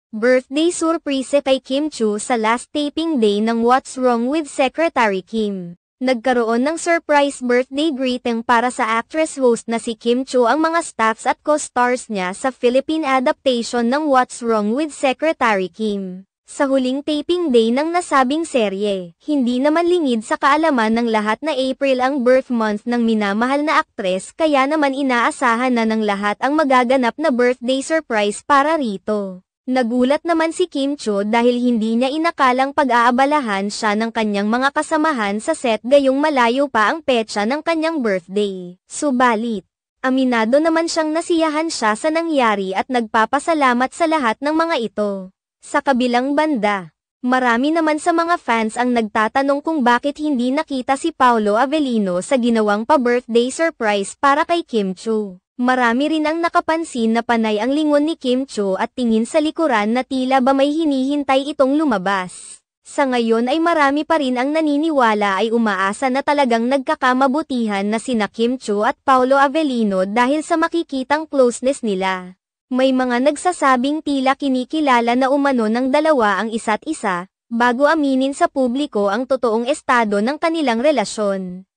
Birthday surprise kay Kim Chiu sa last taping day ng What's Wrong with Secretary Kim. Nagkaroon ng surprise birthday greeting para sa actress host na si Kim Chiu ang mga staffs at co-stars niya sa Philippine adaptation ng What's Wrong with Secretary Kim. Sa huling taping day ng nasabing serye, hindi naman lingid sa kaalaman ng lahat na April ang birth month ng minamahal na aktres kaya naman inaasahan na ng lahat ang magaganap na birthday surprise para rito. Nagulat naman si Kim Chiu dahil hindi niya inakalang pag-aabalahan siya ng kanyang mga kasamahan sa set gayong malayo pa ang petsa ng kanyang birthday. Subalit, aminado naman siyang nasiyahan siya sa nangyari at nagpapasalamat sa lahat ng mga ito. Sa kabilang banda, marami naman sa mga fans ang nagtatanong kung bakit hindi nakita si Paolo Avellino sa ginawang pa-birthday surprise para kay Kim Chiu. Marami rin ang nakapansin na panay ang lingon ni Kim Chiu at tingin sa likuran na tila ba may hinihintay itong lumabas. Sa ngayon ay marami pa rin ang naniniwala ay umaasa na talagang nagkakamabutihan na sina Kim Chiu at Paolo Avellino dahil sa makikitang closeness nila. May mga nagsasabing tila kinikilala na umano ng dalawa ang isa't isa, bago aminin sa publiko ang totoong estado ng kanilang relasyon.